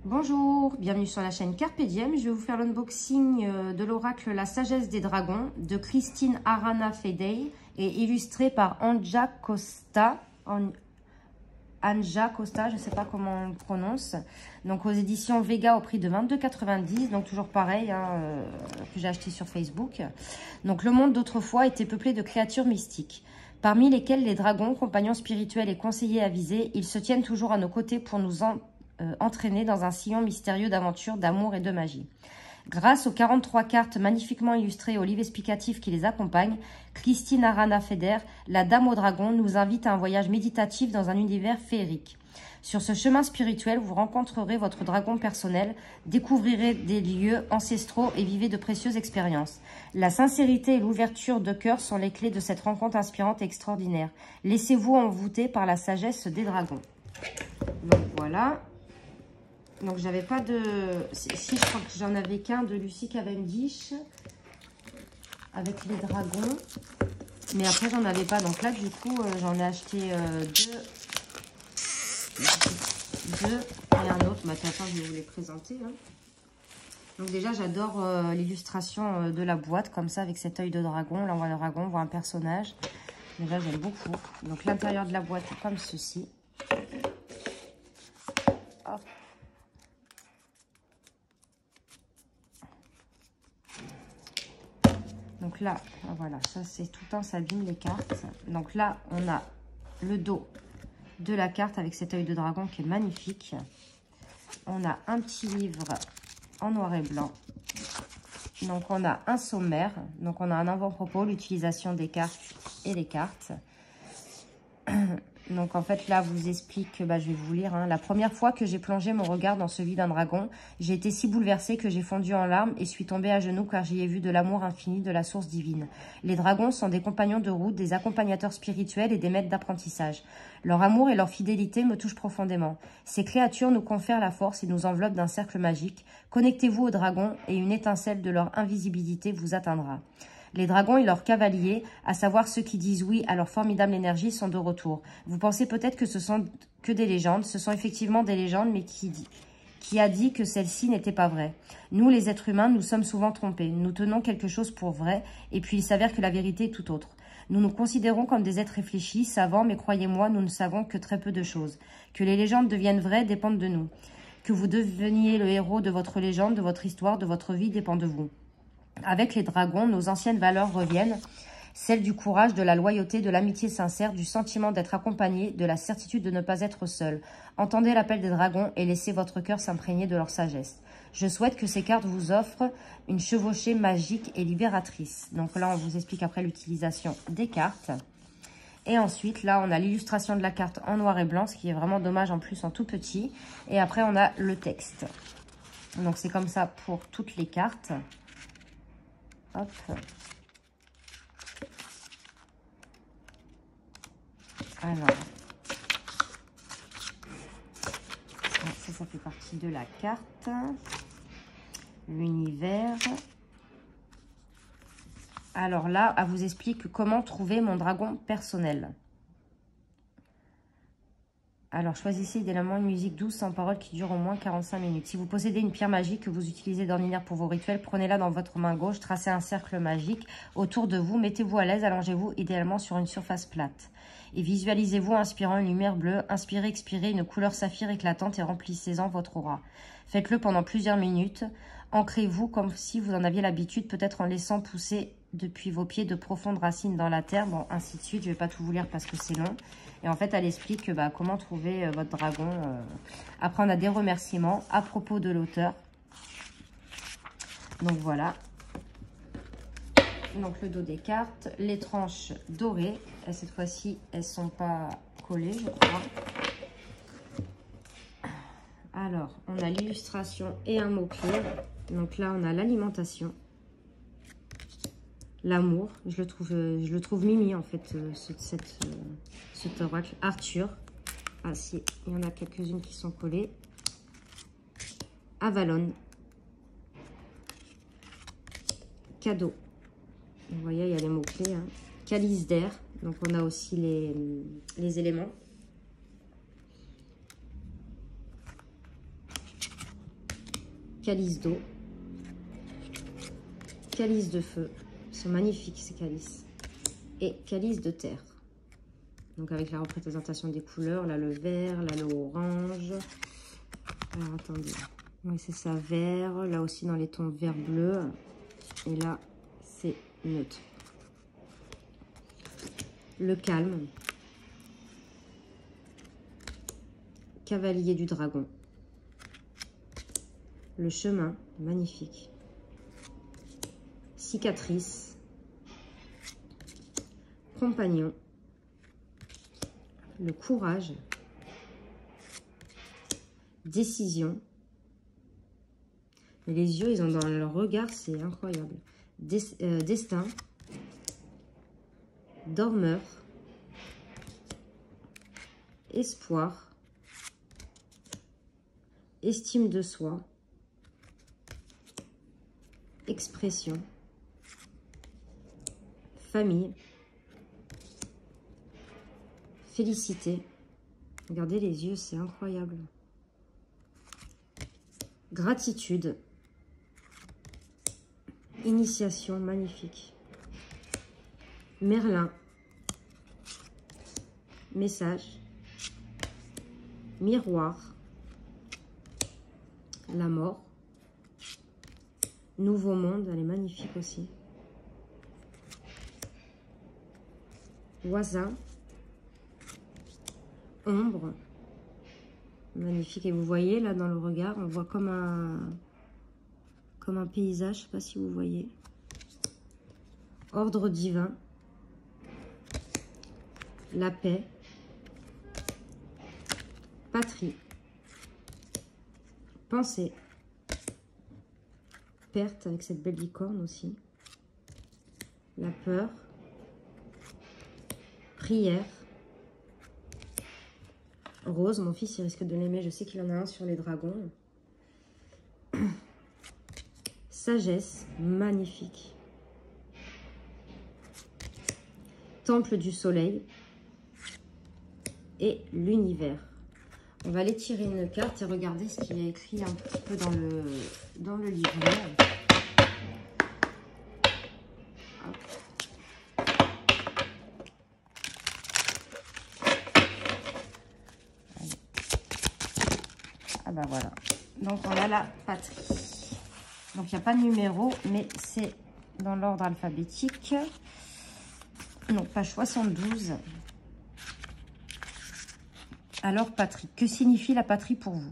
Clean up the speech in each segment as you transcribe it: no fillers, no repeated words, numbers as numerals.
Bonjour, bienvenue sur la chaîne Carpe Diem. Je vais vous faire l'unboxing de l'oracle La Sagesse des Dragons de Christine Arana Fedey et illustré par Anja Costa. Anja Costa, je ne sais pas comment on le prononce. Donc aux éditions Vega au prix de 22,90. Donc toujours pareil, que j'ai acheté sur Facebook. Donc le monde d'autrefois était peuplé de créatures mystiques, parmi lesquelles les dragons, compagnons spirituels et conseillers avisés. Ils se tiennent toujours à nos côtés pour nous entraîner dans un sillon mystérieux d'aventure, d'amour et de magie. Grâce aux 43 cartes magnifiquement illustrées et aux livres explicatifs qui les accompagnent, Christine Arana Fedey, la Dame au Dragon, nous invite à un voyage méditatif dans un univers féerique. Sur ce chemin spirituel, vous rencontrerez votre dragon personnel, découvrirez des lieux ancestraux et vivez de précieuses expériences. La sincérité et l'ouverture de cœur sont les clés de cette rencontre inspirante et extraordinaire. Laissez-vous envoûter par la sagesse des dragons. Donc voilà. Donc j'avais pas de... Si, je crois que j'en avais qu'un de Lucie Cavendish avec les dragons. Mais après j'en avais pas. Donc là du coup j'en ai acheté deux et un autre. Bah, attends, je vais vous les présenter. Donc déjà j'adore l'illustration de la boîte comme ça avec cet œil de dragon. Là on voit le dragon, on voit un personnage. Déjà j'aime beaucoup. Donc l'intérieur de la boîte est comme ceci. Hop. Donc là, voilà, ça c'est tout le temps, ça abîme les cartes. Donc là, on a le dos de la carte avec cet œil de dragon qui est magnifique. On a un petit livre en noir et blanc. Donc on a un sommaire. Donc on a un avant-propos, l'utilisation des cartes et les cartes. Donc en fait là, vous explique, je vais vous lire. La première fois que j'ai plongé mon regard dans celui d'un dragon, j'ai été si bouleversée que j'ai fondu en larmes et suis tombée à genoux car j'y ai vu de l'amour infini de la source divine. Les dragons sont des compagnons de route, des accompagnateurs spirituels et des maîtres d'apprentissage. Leur amour et leur fidélité me touchent profondément. Ces créatures nous confèrent la force et nous enveloppent d'un cercle magique. Connectez-vous aux dragons et une étincelle de leur invisibilité vous atteindra. Les dragons et leurs cavaliers, à savoir ceux qui disent oui à leur formidable énergie, sont de retour. Vous pensez peut-être que ce sont que des légendes. Ce sont effectivement des légendes, mais qui a dit que celles-ci n'étaient pas vraies? Nous, les êtres humains, nous sommes souvent trompés. Nous tenons quelque chose pour vrai, et puis il s'avère que la vérité est tout autre. Nous nous considérons comme des êtres réfléchis, savants, mais croyez-moi, nous ne savons que très peu de choses. Que les légendes deviennent vraies dépend de nous. Que vous deveniez le héros de votre légende, de votre histoire, de votre vie, dépend de vous. Avec les dragons, nos anciennes valeurs reviennent, celles du courage, de la loyauté, de l'amitié sincère, du sentiment d'être accompagné, de la certitude de ne pas être seul. Entendez l'appel des dragons et laissez votre cœur s'imprégner de leur sagesse. Je souhaite que ces cartes vous offrent une chevauchée magique et libératrice. Donc là, on vous explique après l'utilisation des cartes. Et ensuite, là, on a l'illustration de la carte en noir et blanc, ce qui est vraiment dommage en plus en tout petit. Et après, on a le texte. Donc c'est comme ça pour toutes les cartes. Hop. Alors, ça fait partie de la carte. L'univers. Alors là, elle vous explique comment trouver mon dragon personnel. Alors, choisissez idéalement une musique douce sans parole qui dure au moins 45 minutes. Si vous possédez une pierre magique que vous utilisez d'ordinaire pour vos rituels, prenez-la dans votre main gauche, tracez un cercle magique autour de vous, mettez-vous à l'aise, allongez-vous idéalement sur une surface plate. Et visualisez-vous inspirant une lumière bleue, inspirez, expirez une couleur saphir éclatante et remplissez-en votre aura. Faites-le pendant plusieurs minutes. Ancrez-vous comme si vous en aviez l'habitude, peut-être en laissant pousser depuis vos pieds de profondes racines dans la terre. Bon, ainsi de suite, je ne vais pas tout vous lire parce que c'est long. Et en fait, elle explique comment trouver votre dragon. Après, on a des remerciements à propos de l'auteur. Donc voilà. Donc le dos des cartes, les tranches dorées. Et cette fois-ci, elles ne sont pas collées, je crois. Alors, on a l'illustration et un mot-clé. Donc là, on a l'alimentation. L'amour, je le trouve mimi en fait, cet oracle. Arthur, ah si, il y en a quelques-unes qui sont collées. Avalon, cadeau, vous voyez, il y a les mots-clés. Calice d'air, donc on a aussi les éléments. calice d'eau, calice de feu. Ils sont magnifiques ces calices. Et calice de terre. Donc avec la représentation des couleurs, là le vert, là le orange. Alors attendez, oui c'est ça, vert, là aussi dans les tons vert bleu. Et là c'est neutre. Le calme. Cavalier du dragon. Le chemin, magnifique. Cicatrice. Compagnon. Le courage. Décision. Mais les yeux, ils ont dans leur regard, c'est incroyable. Destin. Dormeur. Espoir. Estime de soi. Expression. Famille. Félicité. Regardez les yeux, c'est incroyable. Gratitude. Initiation, magnifique. Merlin. Message. Miroir. La mort. Nouveau monde, elle est magnifique aussi. Voisin. Ombre. Magnifique. Et vous voyez là dans le regard, on voit comme un paysage, je ne sais pas si vous voyez. Ordre divin. La paix. Patrie. Pensée. Perte avec cette belle licorne aussi. La peur. Prière. Rose, mon fils, il risque de l'aimer. Je sais qu'il en a un sur les dragons. Sagesse, magnifique. Temple du soleil. Et l'univers. On va aller tirer une carte et regarder ce qu'il y a écrit un petit peu dans le livret. Ah bah voilà. Donc on a la patrie. Donc il n'y a pas de numéro, mais c'est dans l'ordre alphabétique. Donc page 72. Alors, patrie, que signifie la patrie pour vous?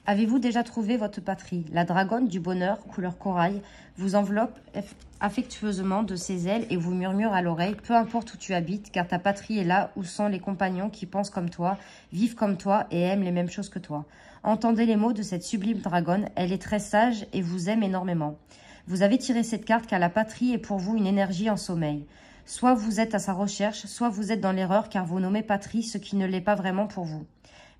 Avez-vous déjà trouvé votre patrie? La dragonne du bonheur, couleur corail, vous enveloppe affectueusement de ses ailes et vous murmure à l'oreille, peu importe où tu habites, car ta patrie est là où sont les compagnons qui pensent comme toi, vivent comme toi et aiment les mêmes choses que toi. Entendez les mots de cette sublime dragonne, elle est très sage et vous aime énormément. Vous avez tiré cette carte car la patrie est pour vous une énergie en sommeil. Soit vous êtes à sa recherche, soit vous êtes dans l'erreur car vous nommez patrie ce qui ne l'est pas vraiment pour vous.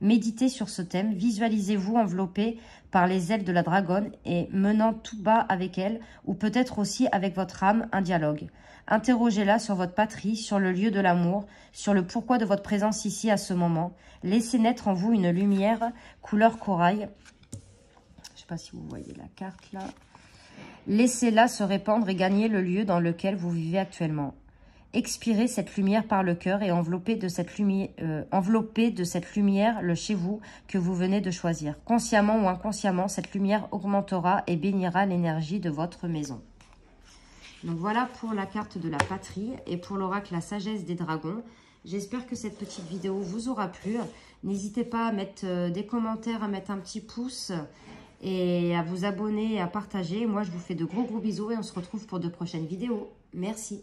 Méditez sur ce thème, visualisez-vous enveloppé par les ailes de la dragonne et menant tout bas avec elle, ou peut-être aussi avec votre âme, un dialogue. Interrogez-la sur votre patrie, sur le lieu de l'amour, sur le pourquoi de votre présence ici à ce moment. Laissez naître en vous une lumière couleur corail. Je ne sais pas si vous voyez la carte là. Laissez-la se répandre et gagner le lieu dans lequel vous vivez actuellement. Expirez cette lumière par le cœur et enveloppez de cette lumière le chez vous que vous venez de choisir. Consciemment ou inconsciemment, cette lumière augmentera et bénira l'énergie de votre maison. Donc voilà pour la carte de la patrie et pour l'oracle la sagesse des dragons. J'espère que cette petite vidéo vous aura plu. N'hésitez pas à mettre des commentaires, à mettre un petit pouce et à vous abonner et à partager. Moi, je vous fais de gros bisous et on se retrouve pour de prochaines vidéos. Merci.